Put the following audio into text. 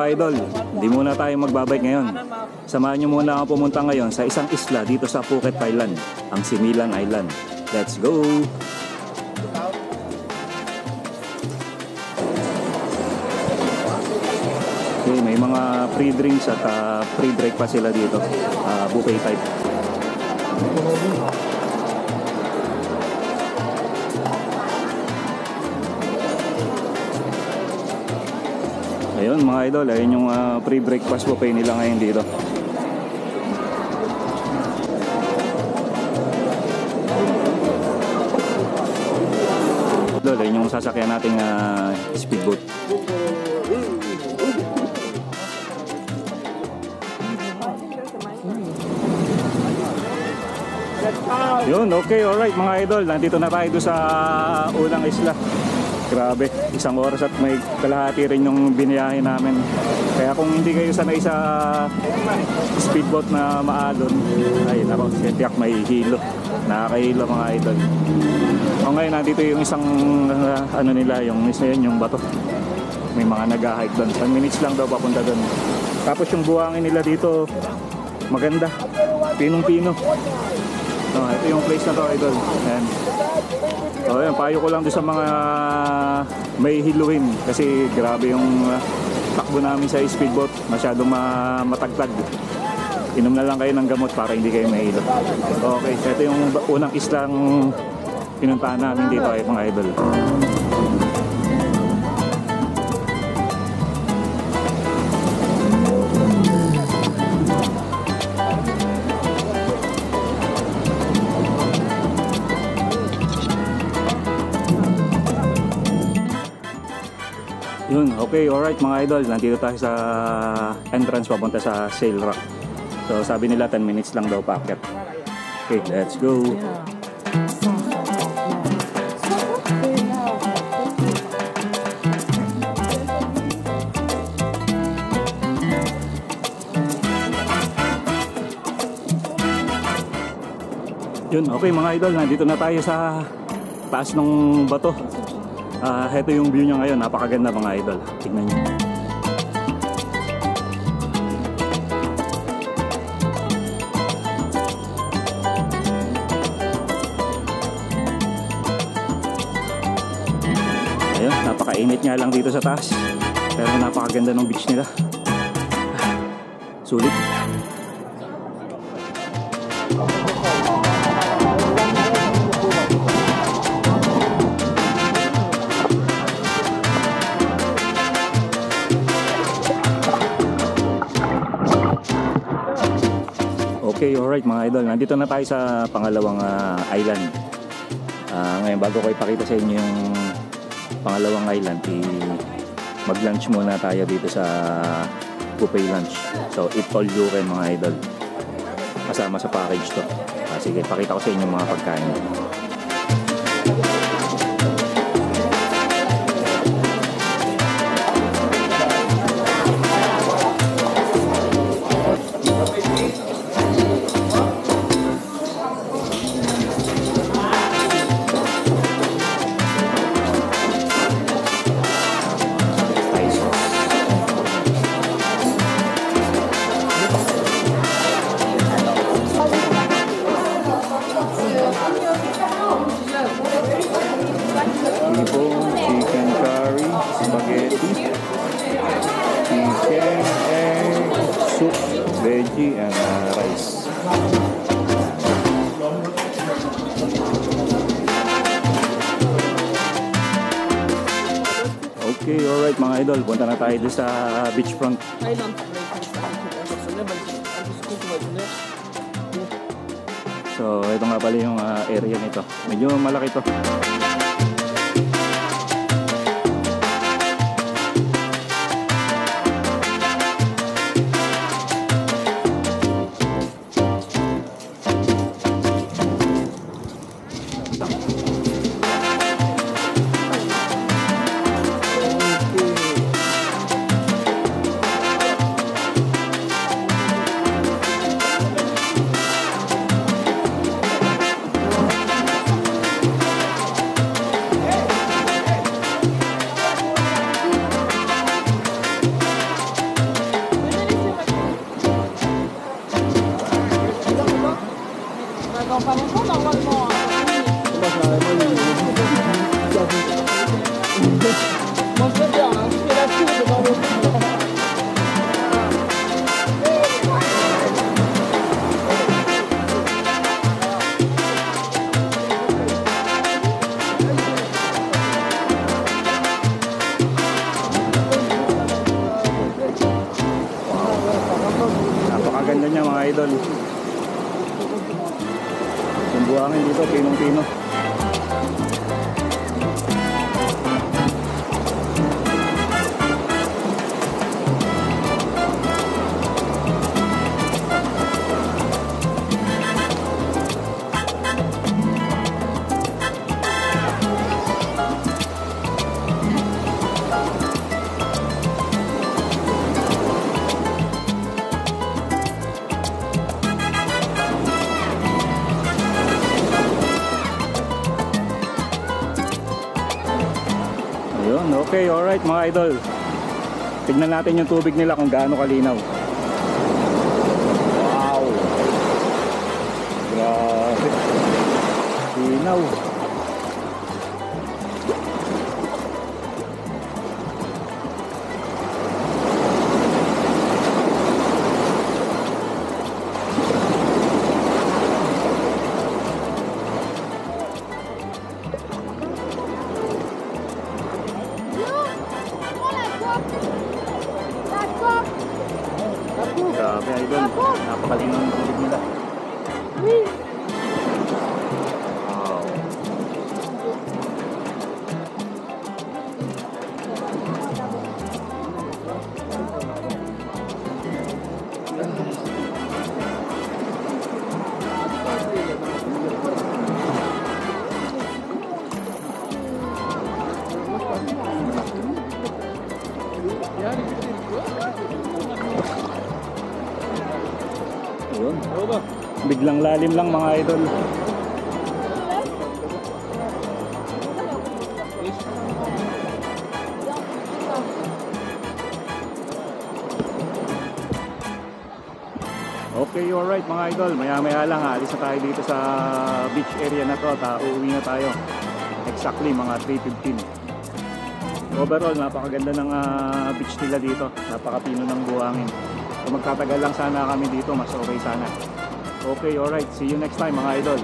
idol, hindi muna tayo magbabike ngayon. Samahan nyo muna ako pumunta ngayon sa isang isla dito sa Phuket, Thailand, ang Similan Island. Let's go! Okay, may mga free drinks at free breakfast sila dito, buffet type. Ayun mga idol, ayun yung free breakfast buffet nila ngayon dito. Idol, ayun yung sasakyan nating speedboat. Yun, okay, alright mga idol, nandito na tayo sa unang isla. Grabe, 1 oras at may kalahati rin yung biniyahe namin. Kaya kung hindi kayo sanay sa speedboat na maalon, ay nako, tiyak may hilo. Nakakahilo mga idol. O ngayon, nandito yung isang ano nila, yung isa yun, yung bato. May mga nag-hike doon. 10 minutes lang daw papunta doon. Tapos yung buhangin nila dito, maganda. Pinong-pino. Ito yung place na to idol. Ayan. So ayan, payo ko lang doon sa mga may hiluhin kasi grabe yung takbo namin sa speedboat, masyadong matagtag. Inom na lang kayo ng gamot para hindi kayo mahilo. Okay, so ito yung unang islang pinuntahan namin dito ay mga idol. Yun, okay, alright mga idol, nandito tayo sa entrance papunta sa Sail Rock. So sabi nila 10 minutes lang daw paakyat. Okay, let's go. Yun, okay mga idol, nandito na tayo sa taas ng bato. Ito yung view niya ngayon, napakaganda mga idol. Tingnan niyo. Ayun, napakainit nga lang dito sa taas. Pero napakaganda ng beach nila. Sulit. Okay, alright mga idol, nandito na tayo sa pangalawang island. Ngayon bago ko ipakita sa inyo yung pangalawang island, mag-lunch muna tayo dito sa buffet lunch. So eat all you can mga idol, kasama sa package to. Sige, pakita ko sa inyo mga pagkain. Chicken curry, spaghetti, chicken, egg, soup, veggie, and rice. Okay, alright mga idol, punta na tayo doon sa beachfront. So ito nga pala yung area nito, medyo malaki to. napakaganda niya mga idol. Yung buhangin dito, pinong-pino. Ayun, okay, alright mga idol. Tignan natin yung tubig nila kung gaano kalinaw. Wow! Grabe. Linaw. Grabe idol, napakalinaw ng tubig nila. Wow. Ayun. Biglang lalim lang mga idol. Okay, alright mga idol. Maya-maya lang alis na tayo dito sa beach area na to at uuwi na tayo. Exactly mga 3:15. Overall, napakaganda ng beach nila dito. Napakapino ng buhangin. Kung magtatagal lang sana kami dito, mas okay sana. Okay, alright. See you next time mga idol.